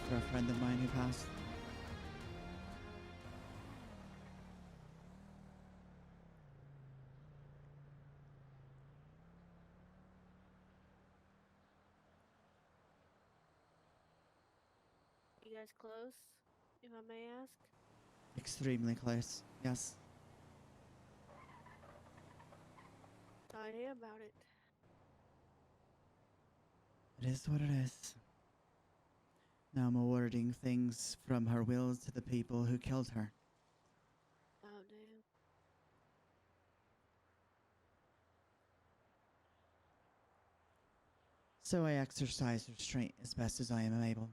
for a friend of mine who passed. You guys close, if I may ask? Extremely close, yes. Sorry to hear about it. It is what it is. Now I'm awarding things from her will to the people who killed her. Oh, damn. So I exercise restraint as best as I am able.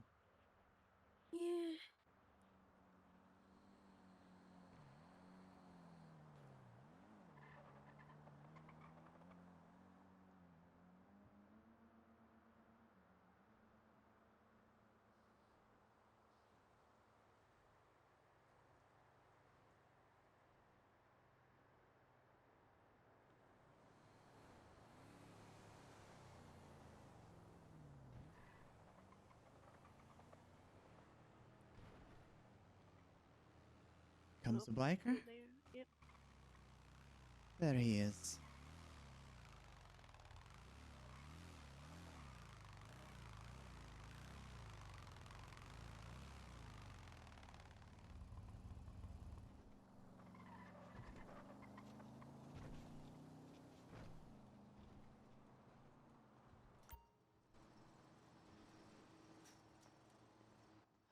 Yeah. Comes the Oh, biker. right there. Yep. There he is.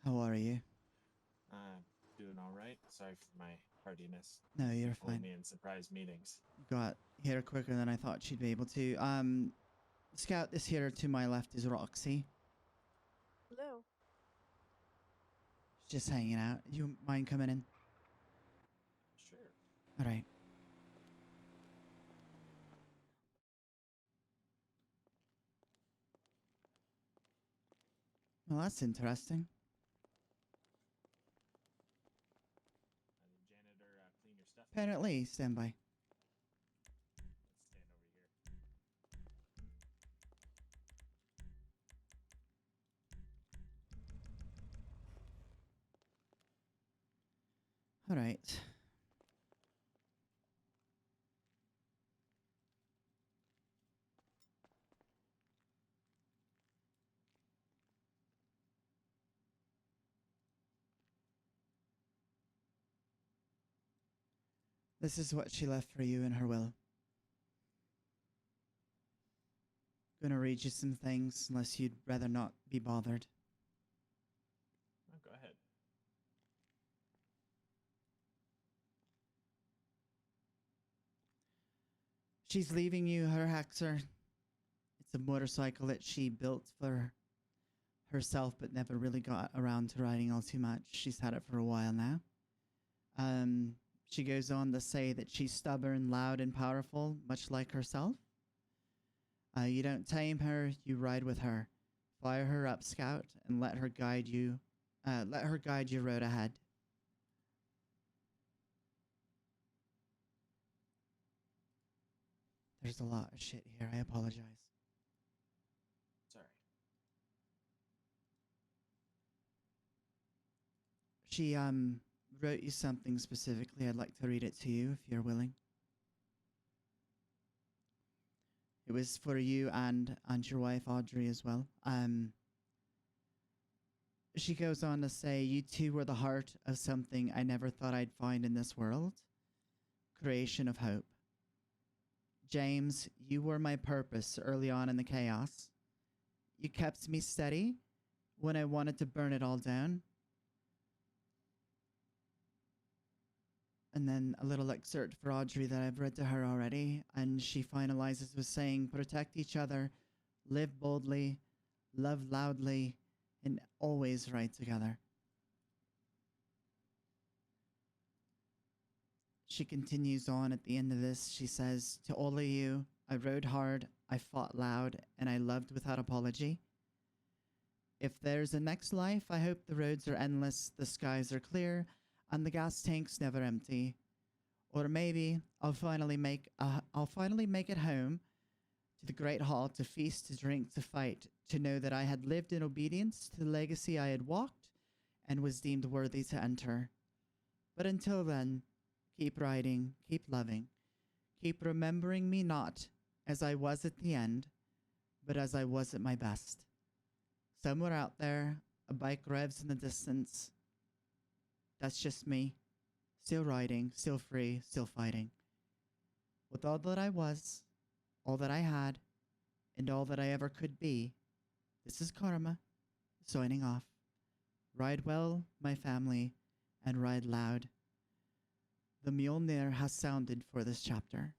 How are you? Doing all right. Sorry for my tardiness. No, you're Only fine. me in surprise meetings. Got here quicker than I thought she'd be able to. Scout, this here to my left is Roxy. Hello. She's just hanging out. You mind coming in? Sure. All right. Well, that's interesting. The janitor clean your stuff. Apparently, stand by. Let's stand over here. All right. This is what she left for you in her will. Gonna read you some things, unless you'd rather not be bothered. Oh, go ahead. She's leaving you her Hexer. It's a motorcycle that she built for herself, but never really got around to riding all too much. She's had it for a while now. She goes on to say that she's stubborn, loud, and powerful, much like herself. You don't tame her, you ride with her. Fire her up, Scout, and let her guide you. Let her guide your road ahead. There's a lot of shit here. I apologize. Sorry. She wrote you something specifically. I'd like to read it to you if you're willing. It was for you and your wife Audrey as well. She goes on to say, you two were the heart of something I never thought I'd find in this world. Creation of hope. James, you were my purpose early on in the chaos. You kept me steady when I wanted to burn it all down. And then a little excerpt for Audrey that I've read to her already. And she finalizes with saying, protect each other, live boldly, love loudly, and always ride together. She continues on at the end of this. She says, to all of you, I rode hard, I fought loud, and I loved without apology. If there's a next life, I hope the roads are endless, the skies are clear, and the gas tank's never empty. Or maybe I'll finally make it home to the Great Hall to feast, to drink, to fight, to know that I had lived in obedience to the legacy I had walked and was deemed worthy to enter. But until then, keep writing, keep loving, keep remembering me not as I was at the end, but as I was at my best. Somewhere out there, a bike revs in the distance. That's just me, still riding, still free, still fighting. With all that I was, all that I had, and all that I ever could be, this is Karma, signing off. Ride well, my family, and ride loud. The Mjolnir has sounded for this chapter.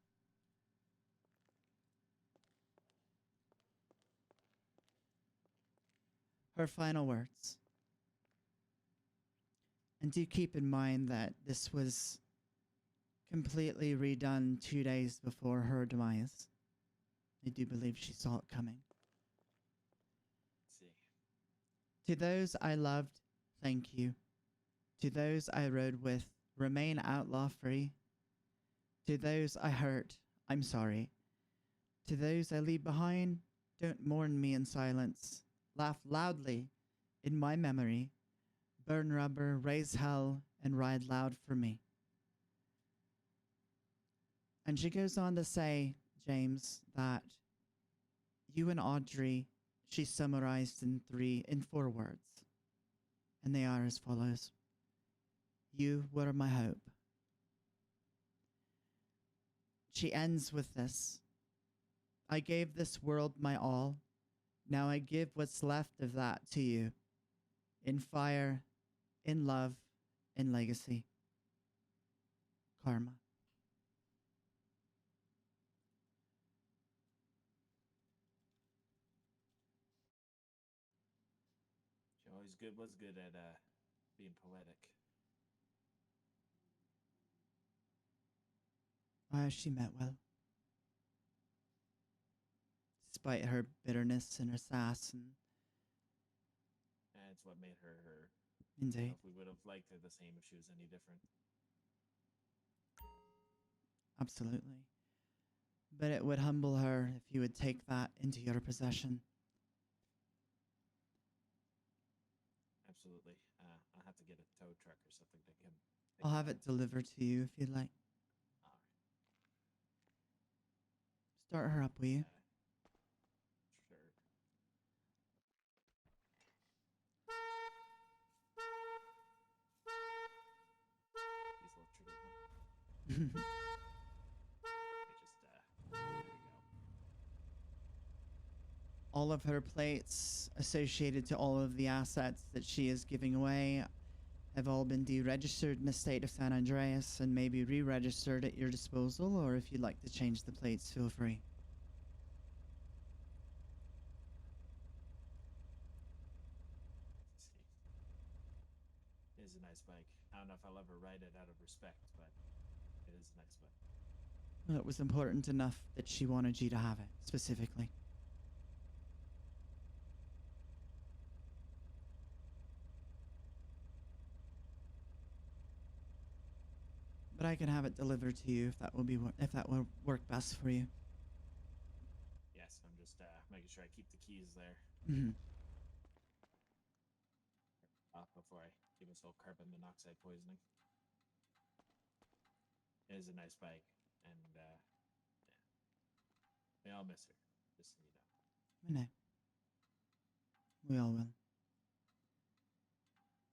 Her final words. And do keep in mind that this was completely redone 2 days before her demise. I do believe she saw it coming. Let's see. To those I loved, thank you. To those I rode with, remain outlaw free. To those I hurt, I'm sorry. To those I leave behind, don't mourn me in silence. Laugh loudly in my memory. Burn rubber, raise hell, and ride loud for me. And she goes on to say, James, that you and Audrey, she summarized in 4 words. And they are as follows. You were my hope. She ends with this. I gave this world my all. Now I give what's left of that to you. In fire, in love, in legacy. Karma. She always was good at being poetic. She meant well. Despite her bitterness and her sass, and And it's what made her her. indeed, If we would have liked her the same if she was any different. absolutely. But it would humble her if you would take that into your possession. Absolutely. I'll have to get a tow truck or something to him. I'll have it delivered to you if you'd like. All Start her up, will you? right. Sure. These little triggers. Let me just there we go. All of her plates associated to all of the assets that she is giving away have all been deregistered in the state of San Andreas and may be re-registered at your disposal, or if you'd like to change the plates, feel free. Let's see. It is a nice bike. I don't know if I'll ever ride it out of respect, but it is a nice bike. Well, it was important enough that she wanted you to have it, specifically. But I can have it delivered to you if that will work best for you. Yes, I'm just making sure I keep the keys there before I give myself carbon monoxide poisoning. It is a nice bike, and yeah, we all miss her. Just so you know. I know. We all will.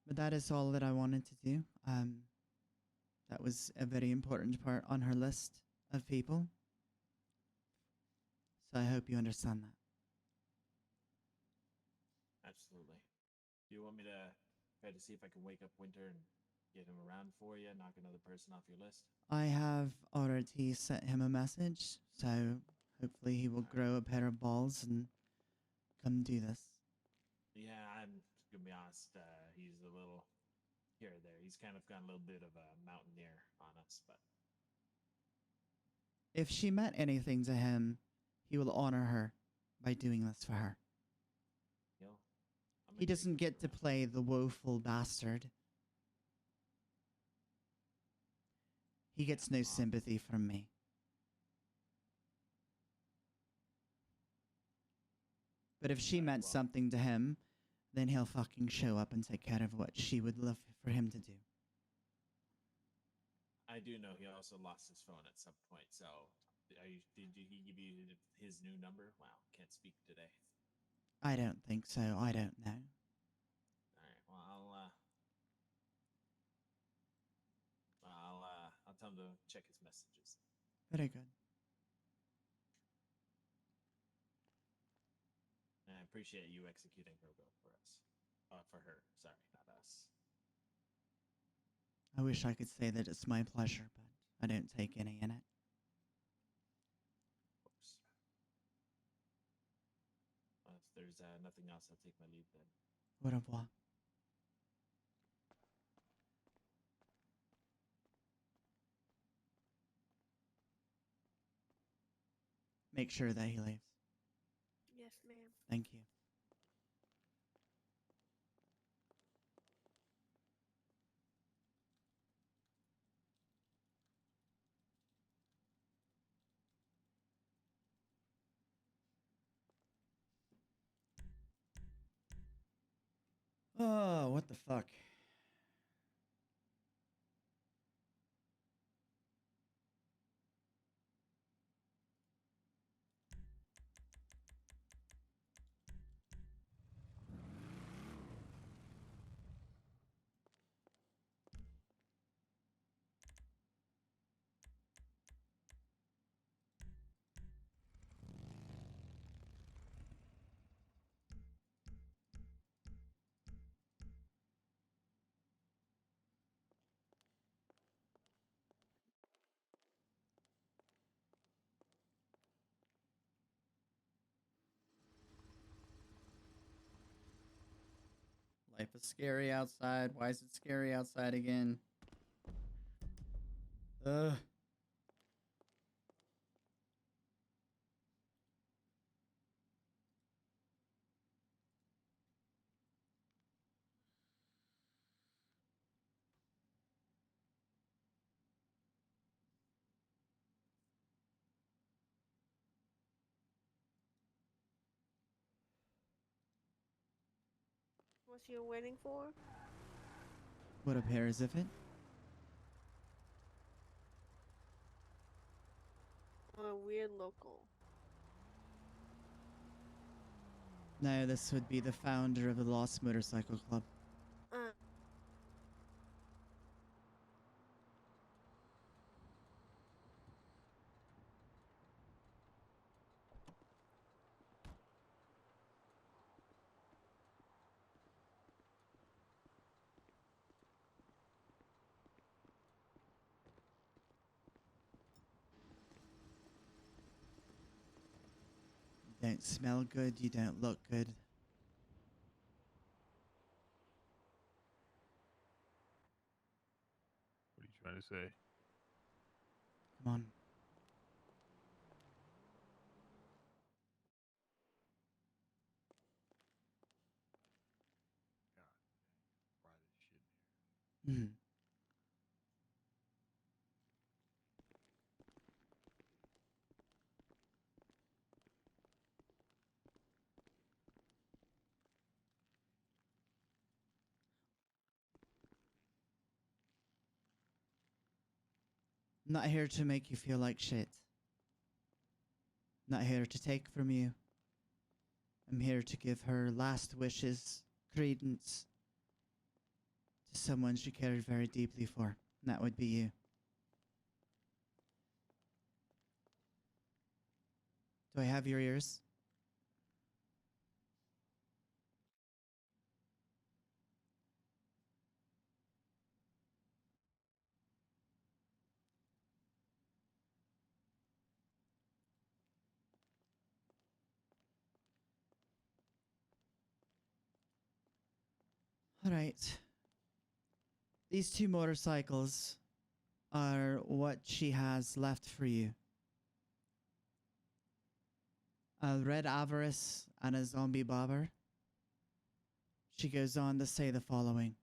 But that is all that I wanted to do. That was a very important part on her list of people. So I hope you understand that. Absolutely. Do you want me to try to see if I can wake up Winter and get him around for you, knock another person off your list? I have already sent him a message, so hopefully he will grow a pair of balls and come do this. Yeah, I'm gonna be honest. He's a little here or there. He's kind of got a little bit of a mountaineer on us, but If she meant anything to him, he will honor her by doing this for her. I'm He gonna doesn't take get him to around. play the woeful bastard. He gets no sympathy from me. But if she Alright, meant well, something to him, then he'll fucking show up and take care of what she would love for him to do. I do know he also lost his phone at some point. So, did he give you his new number? Wow, can't speak today. I don't think so. I don't know. All right. Well, I'll tell him to check his messages. Very good. And I appreciate you executing her will for us. For her. Sorry, not us. I wish I could say that it's my pleasure, but I don't take any in it. Of course. Well, if there's nothing else, I'll take my leave then. Au revoir. Make sure that he leaves. Yes, ma'am. Thank you. Oh, what the fuck? Life is scary outside. Why is it scary outside again? Ugh. What you waiting for? What appears of it? A weird local. No, this would be the founder of the Lost Motorcycle Club. Uh, You don't smell good. You don't look good. What are you trying to say? Come on. God, fry this shit in here. Mhm. I'm not here to make you feel like shit. I'm not here to take from you. I'm here to give her last wishes credence to someone she cared very deeply for. And that would be you. Do I have your ears? All right. These two motorcycles are what she has left for you. A red avarice and a zombie bobber. She goes on to say the following.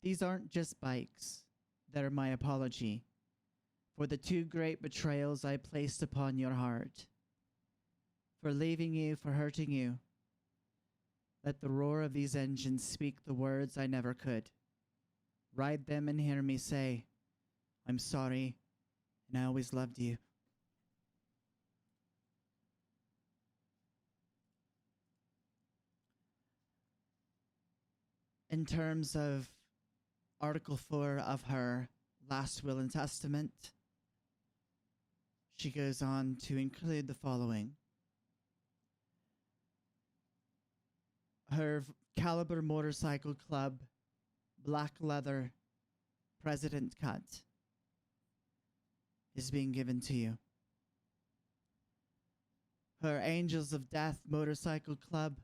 These aren't just bikes. They're my apology for the two great betrayals I placed upon your heart. for leaving you, for hurting you. Let the roar of these engines speak the words I never could. Ride them and hear me say, I'm sorry, and I always loved you. In terms of Article 4 of her last will and testament, she goes on to include the following. Her Caliber Motorcycle Club black leather president cut is being given to you. Her Angels of Death Motorcycle Club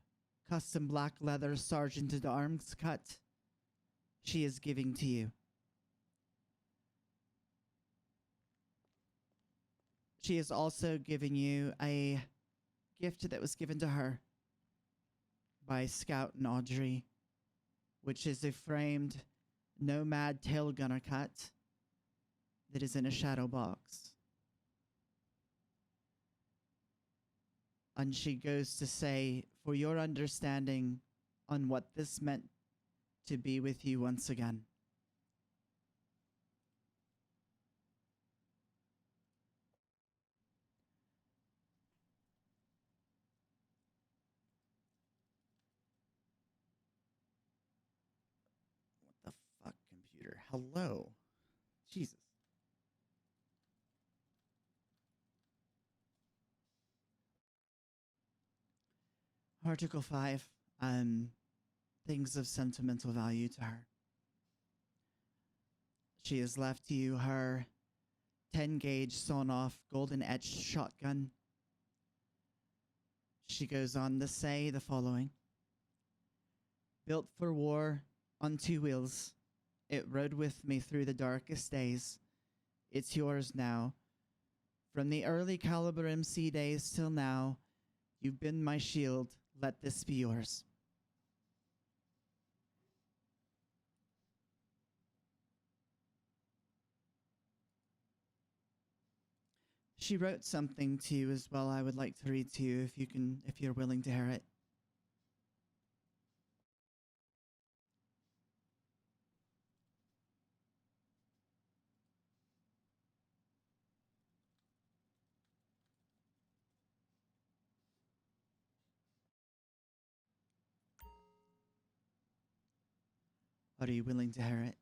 custom black leather sergeant at arms cut she is giving to you. She is also giving you a gift that was given to her by Scout and Audrey, which is a framed Nomad tail gunner cut that is in a shadow box. And she goes to say, for your understanding on what this meant to be with you once again. What the fuck, computer? Hello. Jesus. Article 5, things of sentimental value to her. She has left you her 10 gauge sawn off golden etched shotgun. She goes on to say the following. Built for war on 2 wheels, it rode with me through the darkest days. It's yours now. From the early Caliber MC days till now, you've been my shield. Let this be yours. She wrote something to you as well. I would like to read to you if you're willing to hear it. Are you willing to hear it?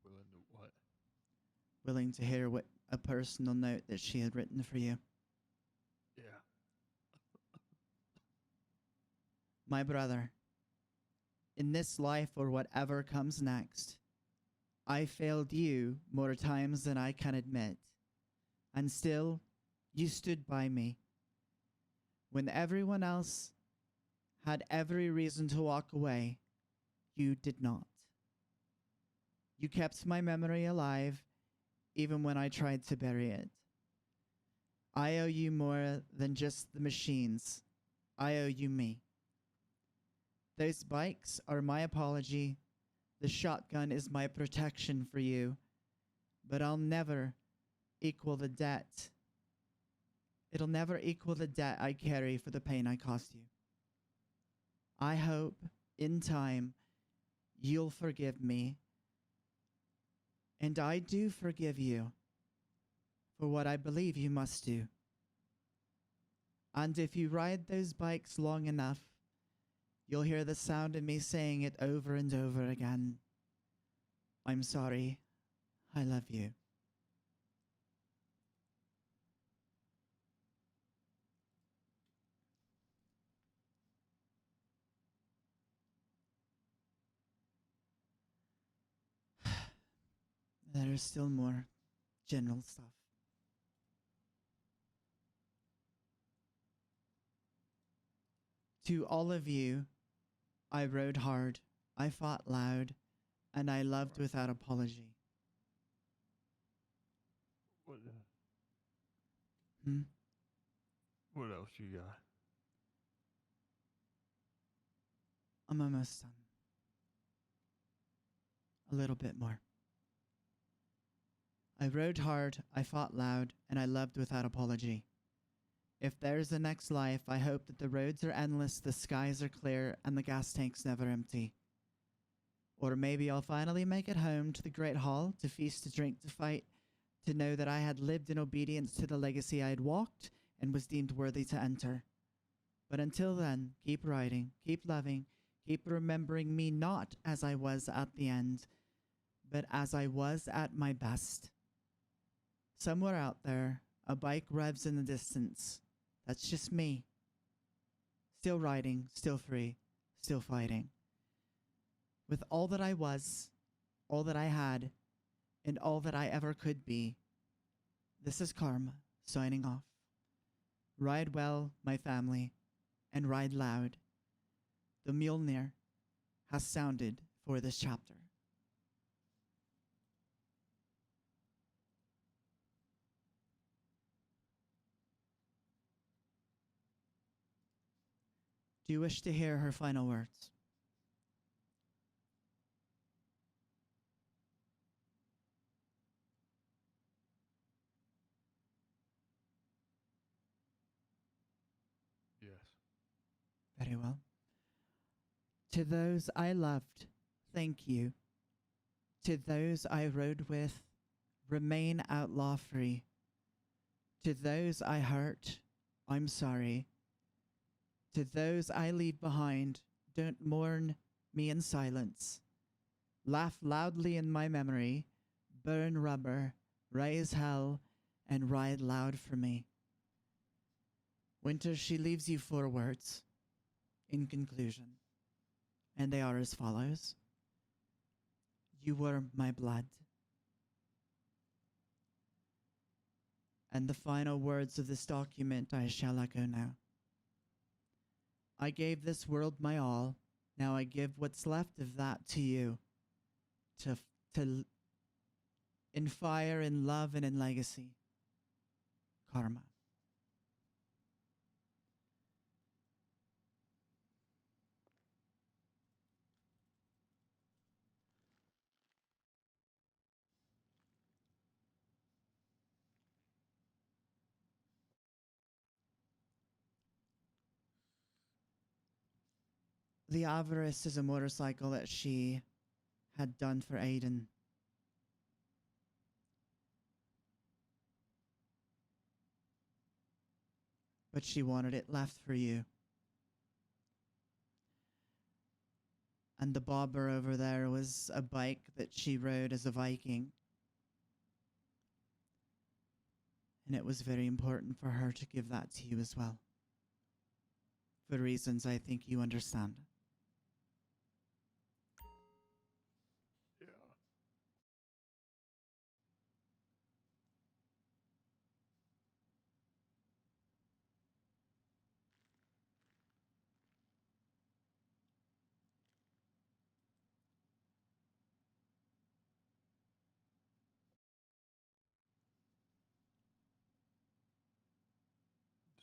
Willing to what? Willing to hear what a personal note that she had written for you. Yeah. My brother, in this life or whatever comes next, I failed you more times than I can admit. And still, you stood by me. When everyone else had every reason to walk away, you did not. You kept my memory alive, even when I tried to bury it. I owe you more than just the machines. I owe you me. Those bikes are my apology. The shotgun is my protection for you. But I'll never equal the debt. It'll never equal the debt I carry for the pain I caused you. I hope, in time, you'll forgive me. And I do forgive you for what I believe you must do. And if you ride those bikes long enough, you'll hear the sound of me saying it over and over again. I'm sorry. I love you. There is still more general stuff. To all of you, I rode hard, I fought loud, and I loved without apology. What? Hmm? What else you got? I'm almost done. a little bit more. I rode hard, I fought loud, and I loved without apology. If there's a next life, I hope that the roads are endless, the skies are clear, and the gas tank's never empty. Or maybe I'll finally make it home to the Great Hall, to feast, to drink, to fight, to know that I had lived in obedience to the legacy I had walked and was deemed worthy to enter. But until then, keep riding, keep loving, keep remembering me not as I was at the end, but as I was at my best. Somewhere out there, a bike revs in the distance. That's just me. Still riding, still free, still fighting. With all that I was, all that I had, and all that I ever could be, this is Karma, signing off. Ride well, my family, and ride loud. The Mjolnir has sounded for this chapter. Do you wish to hear her final words? Yes. Very well. To those I loved, thank you. To those I rode with, remain outlaw free. To those I hurt, I'm sorry. To those I leave behind, don't mourn me in silence. Laugh loudly in my memory, burn rubber, raise hell, and ride loud for me. Winter, she leaves you 4 words in conclusion, and they are as follows. You were my blood. And the final words of this document I shall echo now. I gave this world my all. Now I give what's left of that to you. In fire, in love, and in legacy. Karma. The Avarice is a motorcycle that she had done for Aiden. But she wanted it left for you. And the bobber over there was a bike that she rode as a Viking. And it was very important for her to give that to you as well. For reasons I think you understand. Yeah.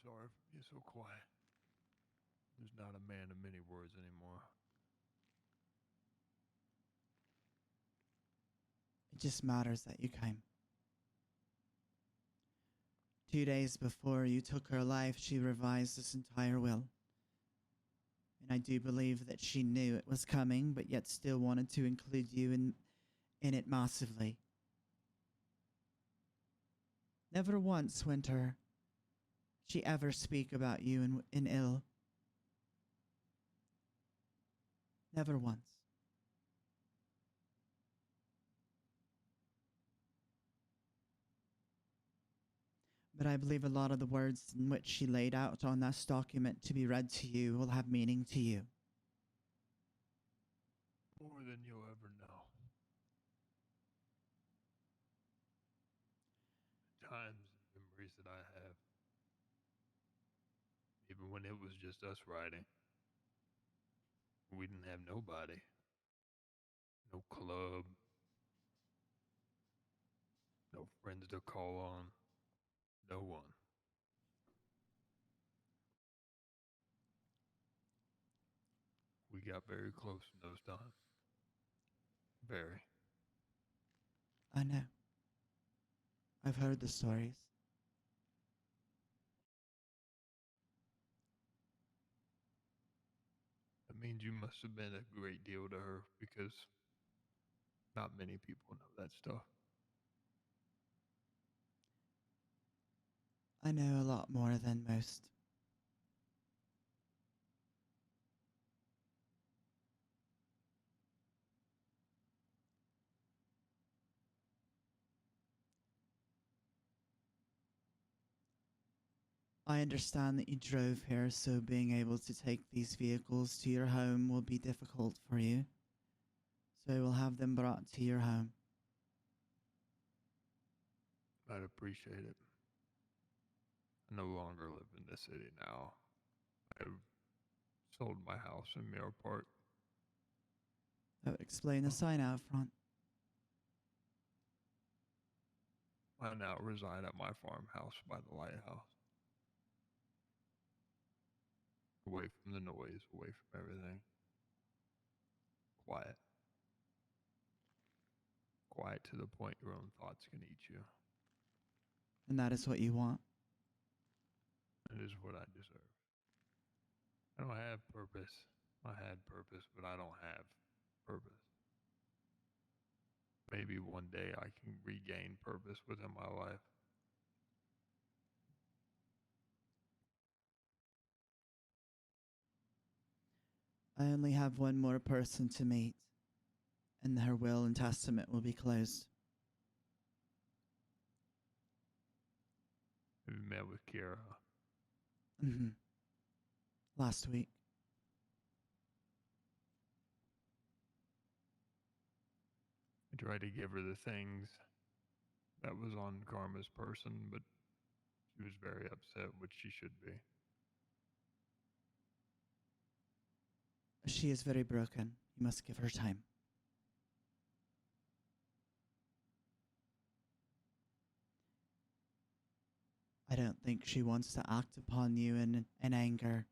Sorry for being so quiet. There's not a man of many words anymore. It just matters that you came. 2 days before you took her life, she revised this entire will. And I do believe that she knew it was coming, but yet still wanted to include you in it massively. Never once, Winter, she ever speak about you in ill. Never once. But I believe a lot of the words in which she laid out on this document to be read to you will have meaning to you. More than you'll ever know. Times and memories that I have. Even when it was just us riding. We didn't have nobody. No club. No friends to call on. No one. We got very close in those times. Very. I know. I've heard the stories. That means you must have been a great deal to her because not many people know that stuff. I know a lot more than most. I understand that you drove here, so being able to take these vehicles to your home will be difficult for you. So we'll have them brought to your home. I'd appreciate it. I no longer live in this city now. I've sold my house in Mirror Park. That would explain the sign out front. I now reside at my farmhouse by the lighthouse. Away from the noise, away from everything. Quiet. Quiet to the point your own thoughts can eat you. And that is what you want. It is what I deserve. I don't have purpose. I had purpose, but I don't have purpose. Maybe one day I can regain purpose within my life. I only have one more person to meet, and her will and testament will be closed. Have you met with Kira? Mm-hmm. Last week. I tried to give her the things that was on Karma's person, but she was very upset, which she should be. She is very broken. You must give her time. I don't think she wants to act upon you in anger.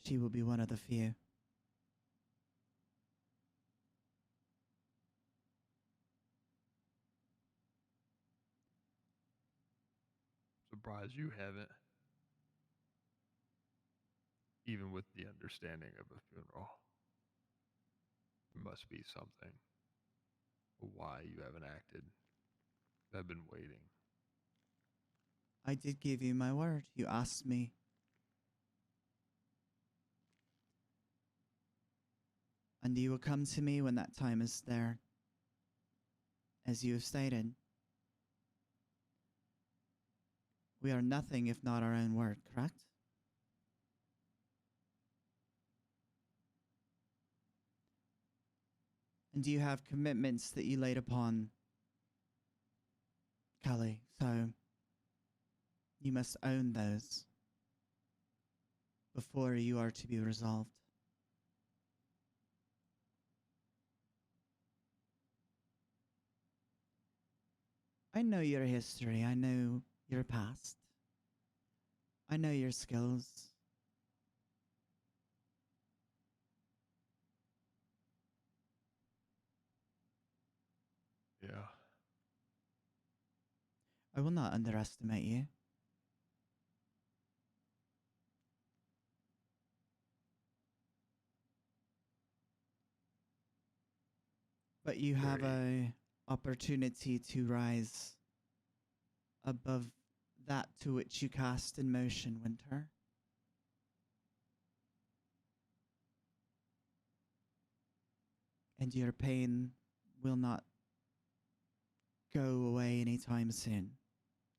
She will be one of the few. Surprised you haven't. Even with the understanding of a funeral. There must be something. Why you haven't acted. I've been waiting. I did give you my word. You asked me. And you will come to me when that time is there. As you have stated. We are nothing if not our own word, correct? And do you have commitments that you laid upon Kelly? So you must own those before you are to be resolved. I know your history. I know your past. I know your skills. Yeah. I will not underestimate you. But you have a opportunity to rise above that to which you cast in motion, Winter. And your pain will not go away anytime soon.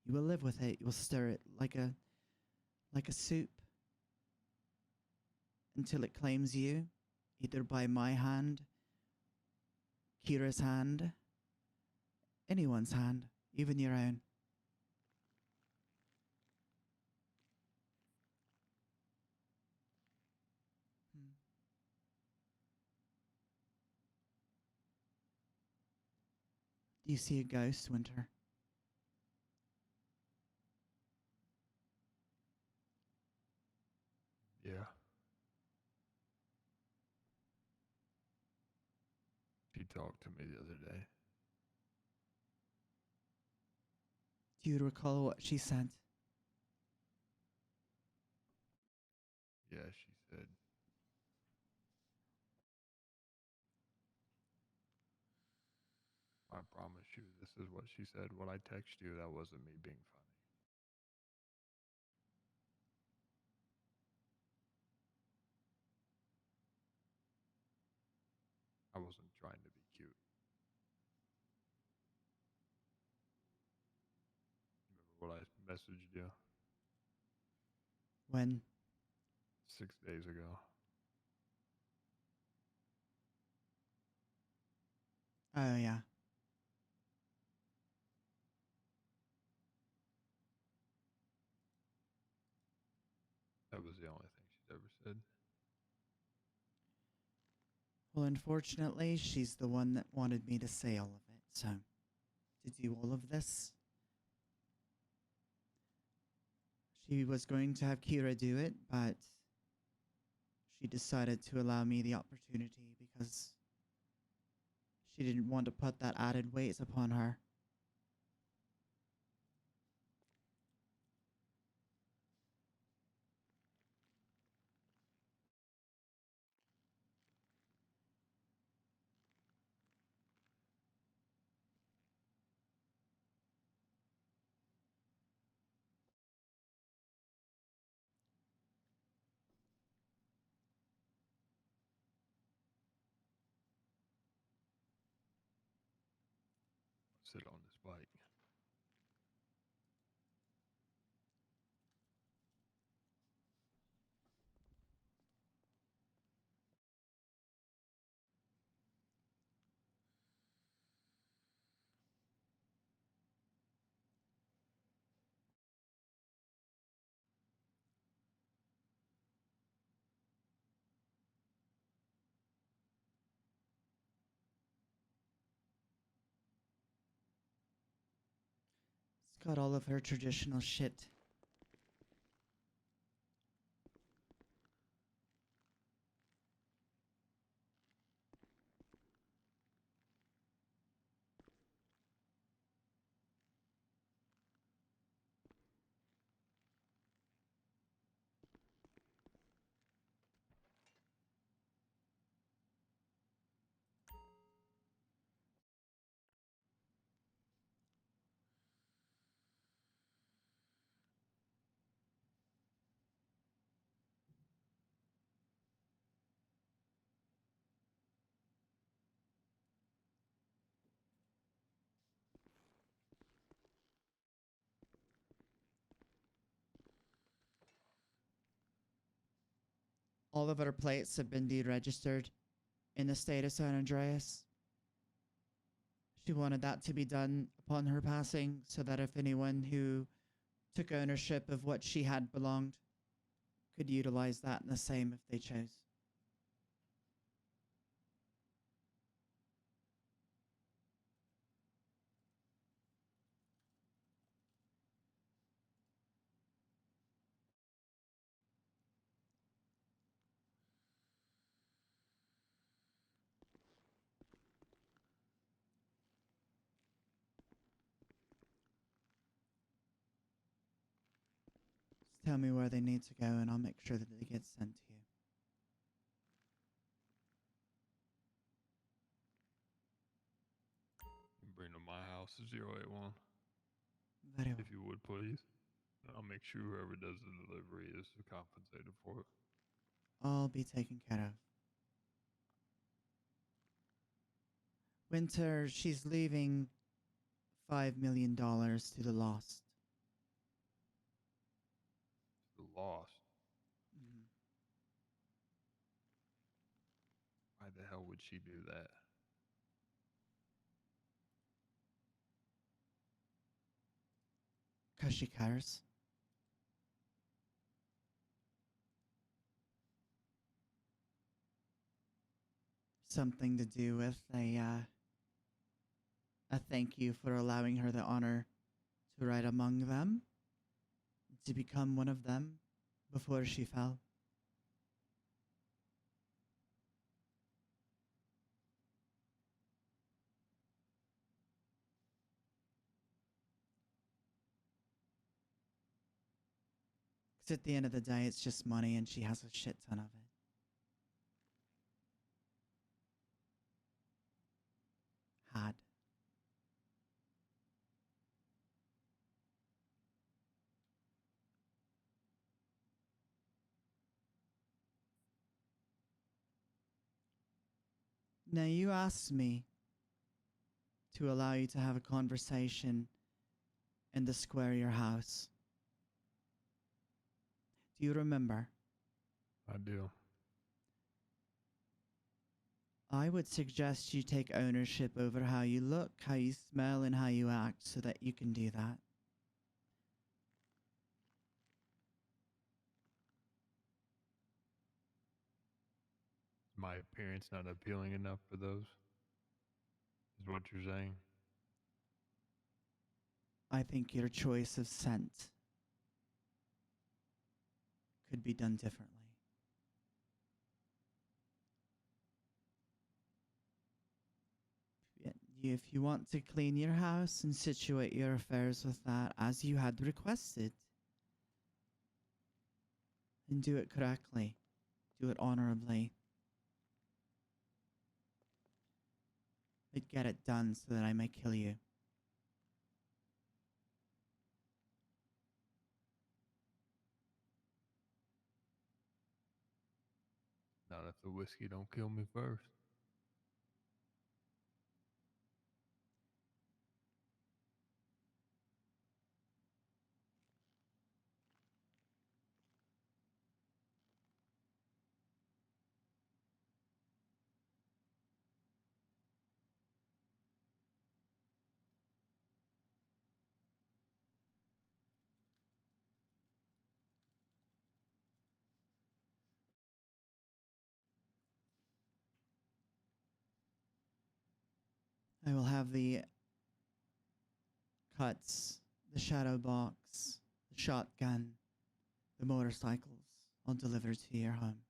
You will live with it. You will stir it like a soup until it claims you, either by my hand, Kira's hand, anyone's hand, even your own. Do you see a ghost, Winter? talked to me the other day. Do you recall what she said? Yeah, she said, I promise you, this is what she said. When I text you, that wasn't me being funny. I wasn't trying to be cute. Remember what I messaged you When? 6 days ago? Oh, yeah. That was the only thing she's ever said. Well, unfortunately, she's the one that wanted me to say all of it. So, to do all of this, she was going to have Kira do it, but she decided to allow me the opportunity because she didn't want to put that added weight upon her. Sit on this bike. It's got all of her traditional shit. All of her plates have been deregistered in the state of San Andreas. She wanted that to be done upon her passing so that if anyone who took ownership of what she had belonged could utilize that in the same if they chose. Just tell me where they need to go and I'll make sure that they get sent to you. Bring to my house 081, Very well. if you would, please. I'll make sure whoever does the delivery is compensated for it. All be taken care of. Winter, she's leaving $5 million to the lost. The lost. Mhm. Why the hell would she do that? Because she cares. Something to do with a thank you for allowing her the honor to ride among them, to become one of them before she fell. 'Cause at the end of the day, it's just money and she has a shit ton of it. Had. Now, you asked me to allow you to have a conversation in the square of your house. Do you remember? I do. I would suggest you take ownership over how you look, how you smell, and how you act so that you can do that. My appearance not appealing enough for those? Is what you're saying? I think your choice of scent could be done differently. If you want to clean your house and situate your affairs with that as you had requested, and do it correctly, do it honorably, but get it done so that I may kill you. Not if the whiskey don't kill me first. I will have the cuts, the shadow box, the shotgun, the motorcycles all delivered to your home.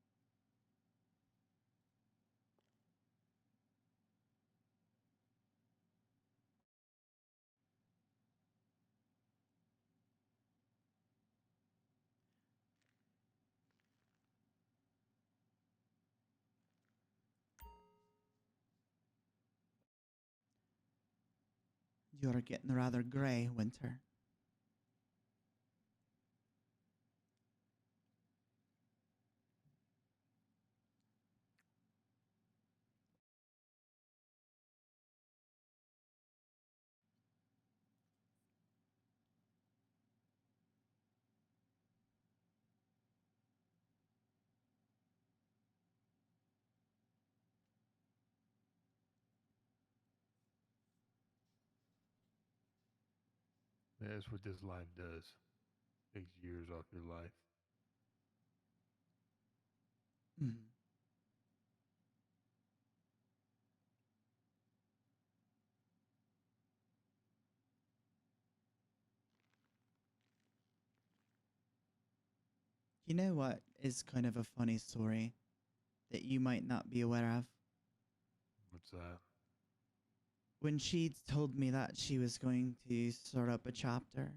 You're getting rather gray, Winter. That's what this life does. Takes years off your life. Mhm. You know what is kind of a funny story that you might not be aware of? What's that? When she told me that she was going to start up a chapter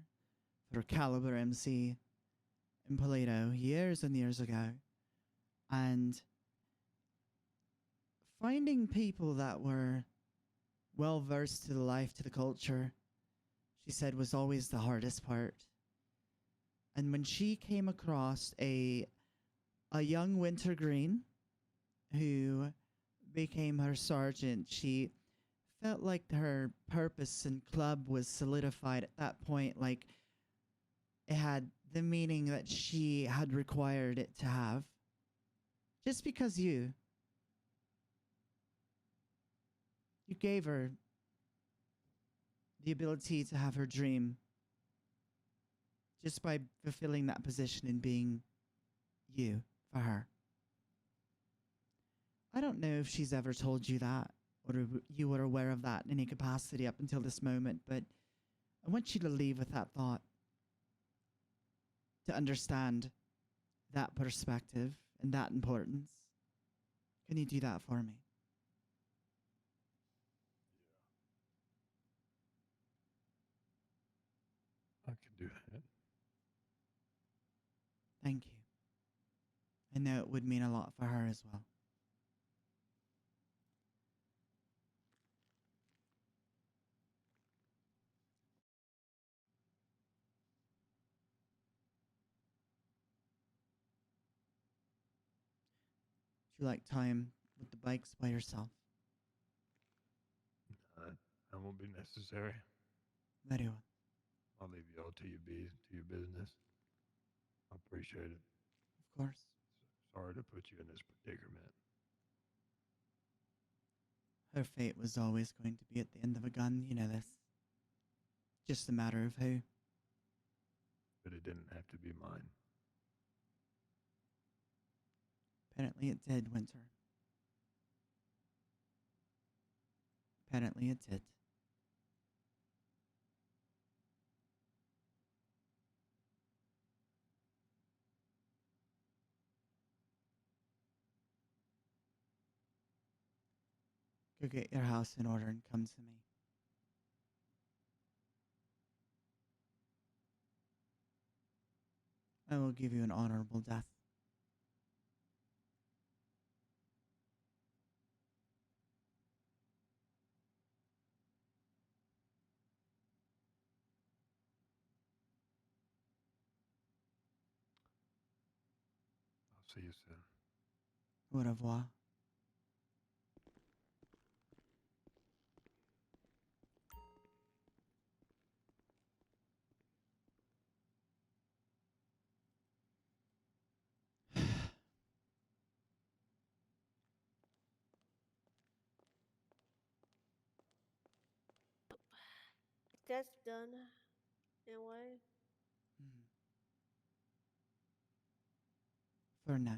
for Caliber MC in Paleto years and years ago, and finding people that were well versed to the life, to the culture, she said was always the hardest part. And when she came across a young Wintergreen who became her sergeant, she felt like her purpose in club was solidified at that point, like it had the meaning that she had required it to have. Just because you gave her the ability to have her dream just by fulfilling that position and being you for her. I don't know if she's ever told you that or if you were aware of that in any capacity up until this moment, but I want you to leave with that thought, to understand that perspective and that importance. Can you do that for me? I can do that. Thank you. I know it would mean a lot for her as well. Do you like time with the bikes by yourself? That won't be necessary. Very well. I'll leave you all to your business. I appreciate it. Of course. Sorry to put you in this predicament. Her fate was always going to be at the end of a gun, you know this. Just a matter of who. But it didn't have to be mine. Apparently it did, Winter. Apparently it did. Go get your house in order and come to me. I will give you an honorable death. I'll see you soon. Au revoir. That's done. And what? For now.